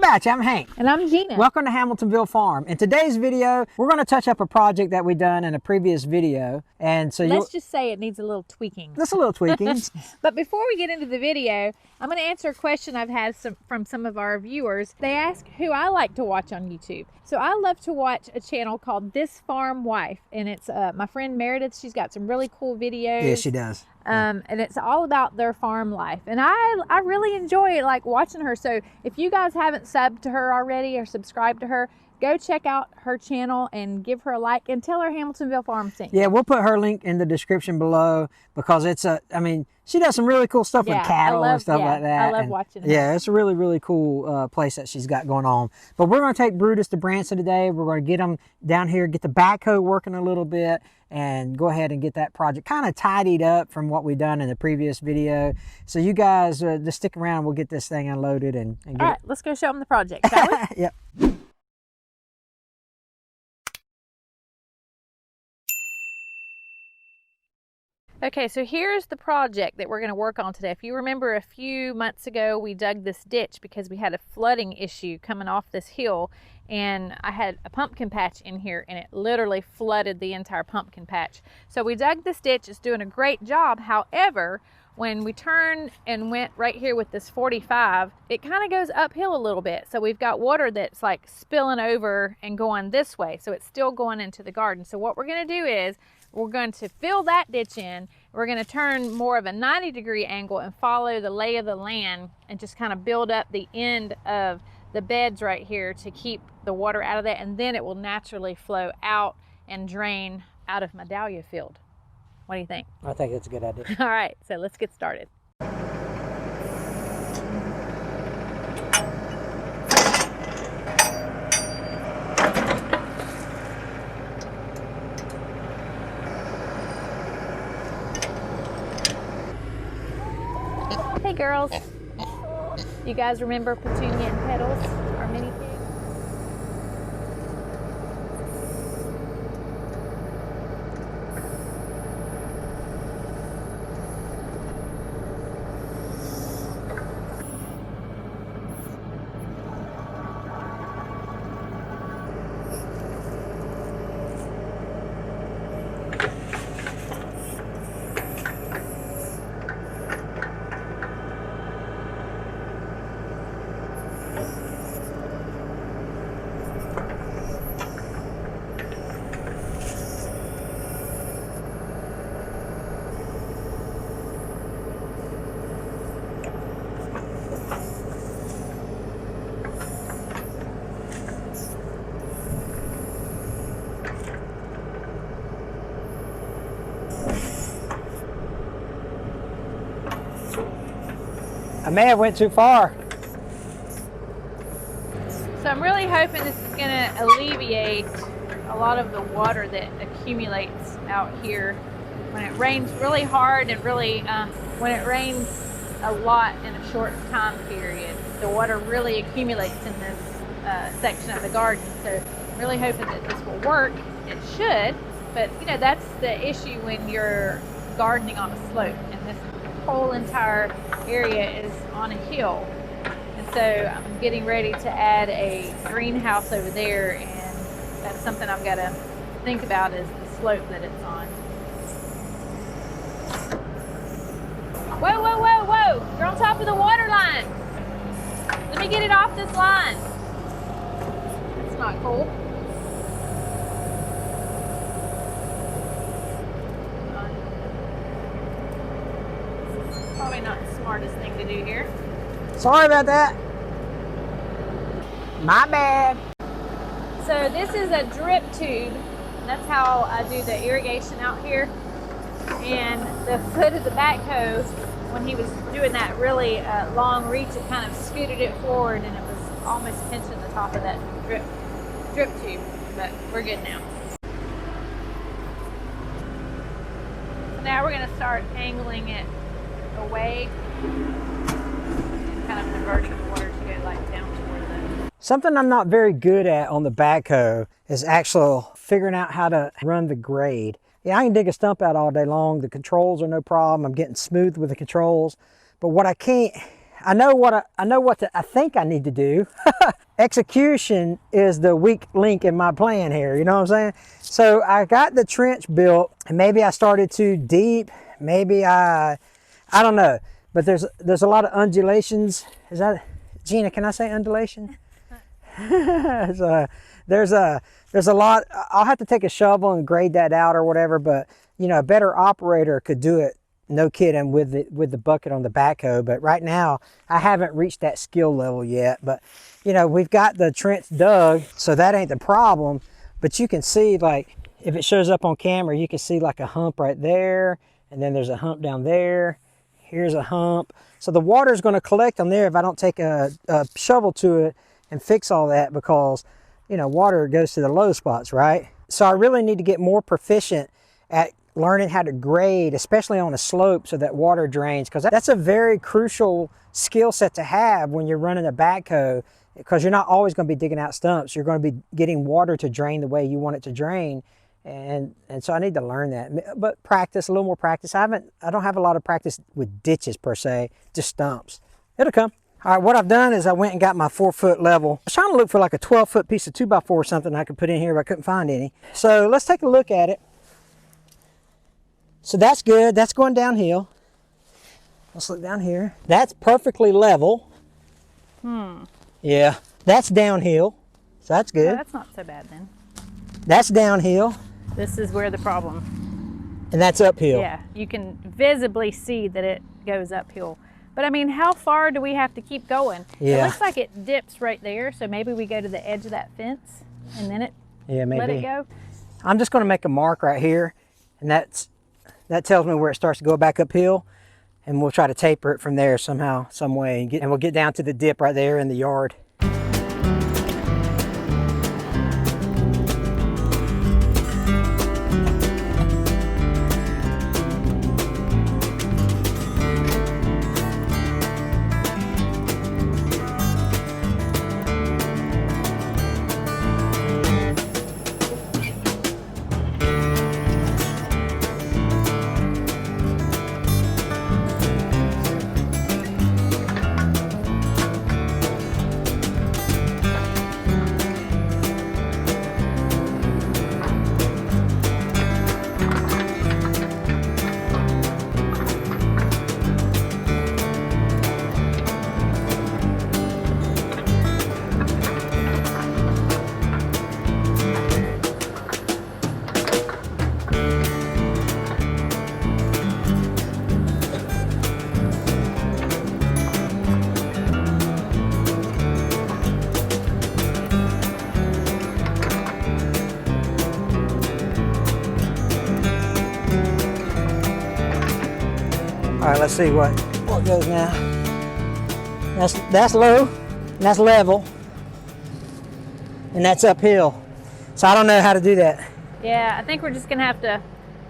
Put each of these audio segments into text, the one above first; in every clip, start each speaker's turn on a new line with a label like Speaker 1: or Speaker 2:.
Speaker 1: about you? I'm Hank.
Speaker 2: And I'm Gina.
Speaker 1: Welcome to Hamiltonville Farm. In today's video, we're going to touch up a project that we've done in a previous video. And so
Speaker 2: let's just say it needs a little tweaking.
Speaker 1: Just a little tweaking.
Speaker 2: But before we get into the video, I'm going to answer a question I've had from some of our viewers. They ask who I like to watch on YouTube. So I love to watch a channel called This Farm Wife. And it's my friend Meredith. She's got some really cool videos.
Speaker 1: Yeah, she does.
Speaker 2: And it's all about their farm life, and I really enjoy like watching her. So if you guys haven't subbed to her already or subscribed to her, go check out her channel and give her a like and tell her Hamiltonville Farm sent you.
Speaker 1: Yeah, we'll put her link in the description below because it's I mean, she does some really cool stuff with cattle and stuff like that.
Speaker 2: I love watching her.
Speaker 1: Yeah, it's a really, really cool place that she's got going on. But we're going to take Brutus to Branson today. We're going to get him down here, get the backhoe working a little bit, and go ahead and get that project kind of tidied up from what we've done in the previous video. So you guys just stick around. We'll get this thing unloaded and get
Speaker 2: All right, let's go show them the project, shall we?
Speaker 1: Yep.
Speaker 2: Okay, so here's the project that we're going to work on today. If you remember a few months ago, we dug this ditch because we had a flooding issue coming off this hill, and I had a pumpkin patch in here and it literally flooded the entire pumpkin patch. So we dug this ditch. It's doing a great job. However, when we turned and went right here with this 45, it kind of goes uphill a little bit. So we've got water that's like spilling over and going this way. So it's still going into the garden. So what we're going to do is we're going to fill that ditch in. We're going to turn more of a 90-degree angle and follow the lay of the land and just kind of build up the end of the beds right here to keep the water out of that. And then it will naturally flow out and drain out of my dahlia field. What do you think?
Speaker 1: I think that's a good idea.
Speaker 2: All right, so let's get started. Hey girls, you guys remember Petunia and Petals, our mini pig?
Speaker 1: I may have went too far.
Speaker 2: So I'm really hoping this is going to alleviate a lot of the water that accumulates out here when it rains really hard and really when it rains a lot in a short time period. The water really accumulates in this section of the garden. So I'm really hoping that this will work. It should, but you know, that's the issue when you're gardening on a slope, and this whole entire area is on a hill. And so I'm getting ready to add a greenhouse over there, and that's something I've got to think about, is the slope that it's on. Whoa, whoa, whoa, whoa! You're on top of the water line! Let me get it off this line. That's not cool. Probably not the smartest thing to do here.
Speaker 1: Sorry about that. My bad.
Speaker 2: So this is a drip tube. That's how I do the irrigation out here. And the foot of the backhoe, when he was doing that really long reach, it kind of scooted it forward, and it was almost pinching the top of that drip tube. But we're good now. So now we're going to start angling it away and kind of diverting the water to go like down toward the...
Speaker 1: Something I'm not very good at on the backhoe is actually figuring out how to run the grade. Yeah, I can dig a stump out all day long. The controls are no problem. I'm getting smooth with the controls. But what I can't I know what I think I need to do. Execution is the weak link in my plan here, you know what I'm saying? So I got the trench built, and maybe I started too deep, maybe I don't know, but there's a lot of undulations. Is that, Gina, can I say undulation? So there's a lot. I'll have to take a shovel and grade that out or whatever, but you know, a better operator could do it, no kidding, with the bucket on the backhoe. But right now I haven't reached that skill level yet. But you know, we've got the trench dug, so that ain't the problem. But you can see, like, if it shows up on camera, you can see like a hump right there, and then there's a hump down there. Here's a hump. So the water is going to collect on there if I don't take a shovel to it and fix all that, because you know, water goes to the low spots, right? So I really need to get more proficient at learning how to grade, especially on a slope, so that water drains, because that's a very crucial skill set to have when you're running a backhoe, because you're not always going to be digging out stumps. You're going to be getting water to drain the way you want it to drain, and so I need to learn that. But practice, a little more practice. I don't have a lot of practice with ditches per se, just stumps. It'll come. All right, what I've done is I went and got my 4-foot level. I was trying to look for like a 12-foot piece of 2x4 or something I could put in here, but I couldn't find any. So let's take a look at it. So that's good. That's going downhill. Let's look down here. That's perfectly level. Yeah, that's downhill. So that's good.
Speaker 2: Oh, that's not so bad then.
Speaker 1: That's downhill.
Speaker 2: This is where the problem.
Speaker 1: And that's uphill.
Speaker 2: Yeah, you can visibly see that it goes uphill. But I mean, how far do we have to keep going?
Speaker 1: Yeah.
Speaker 2: It looks like it dips right there, so maybe we go to the edge of that fence and then let it go.
Speaker 1: I'm just going to make a mark right here, and that tells me where it starts to go back uphill, and we'll try to taper it from there somehow, some way, and we'll get down to the dip right there in the yard. All right, let's see what goes now. That's low, and that's level, and that's uphill. So I don't know how to do that.
Speaker 2: Yeah, I think we're just gonna have to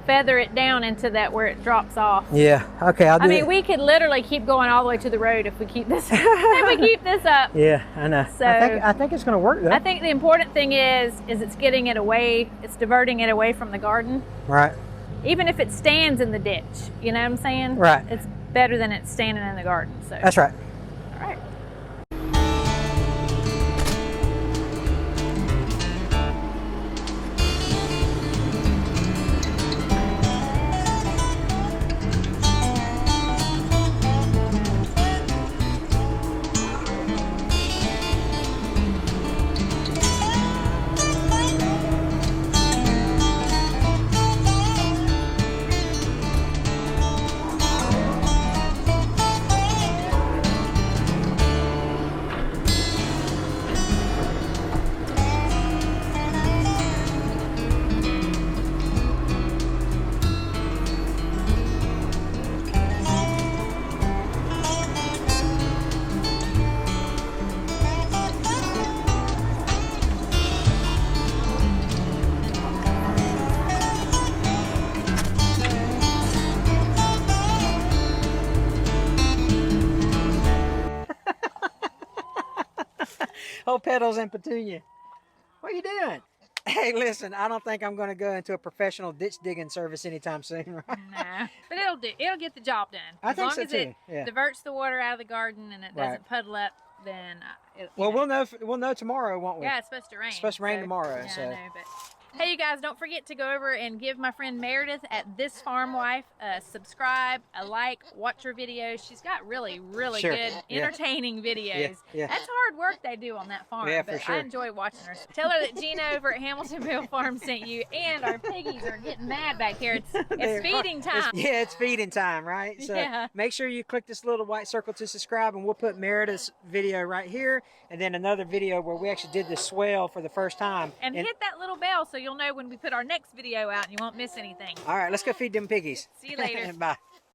Speaker 2: feather it down into that where it drops off.
Speaker 1: Yeah, okay, I'll do it.
Speaker 2: I mean, we could literally keep going all the way to the road if we keep this if we keep this up.
Speaker 1: Yeah, I know.
Speaker 2: So
Speaker 1: I think it's gonna work though.
Speaker 2: I think the important thing is it's getting it away, it's diverting it away from the garden.
Speaker 1: Right.
Speaker 2: Even if it stands in the ditch, you know what I'm saying?
Speaker 1: Right.
Speaker 2: It's better than it standing in the garden. So
Speaker 1: That's right.
Speaker 2: all right.
Speaker 1: Oh, petals and petunia. What are you doing? Hey, listen, I don't think I'm going to go into a professional ditch digging service anytime soon, right?
Speaker 2: Nah, but it'll get the job done.
Speaker 1: I
Speaker 2: as
Speaker 1: think
Speaker 2: long
Speaker 1: so
Speaker 2: as
Speaker 1: too.
Speaker 2: it
Speaker 1: Yeah.
Speaker 2: diverts the water out of the garden and it
Speaker 1: Right.
Speaker 2: doesn't puddle up, then
Speaker 1: Well, we'll know tomorrow, won't we?
Speaker 2: Yeah, it's supposed to rain.
Speaker 1: It's supposed to rain tomorrow.
Speaker 2: Yeah,
Speaker 1: So.
Speaker 2: I know, but hey, you guys, don't forget to go over and give my friend Meredith at This Farm Wife a subscribe, a like, watch her videos. She's got really
Speaker 1: Sure.
Speaker 2: good, entertaining videos.
Speaker 1: Yeah.
Speaker 2: That's hard work they do on that farm,
Speaker 1: Yeah,
Speaker 2: but
Speaker 1: for sure.
Speaker 2: I enjoy watching her. Tell her that Gina over at Hamiltonville Farm sent you, and our piggies are getting mad back here. It's feeding time.
Speaker 1: It's feeding time, right? So
Speaker 2: Yeah.
Speaker 1: make sure you click this little white circle to subscribe, and we'll put Meredith's video right here, and then another video where we actually did the swale for the first time.
Speaker 2: And hit that little bell so you'll know when we put our next video out and you won't miss anything.
Speaker 1: All right, let's go feed them piggies.
Speaker 2: See you later.
Speaker 1: Bye.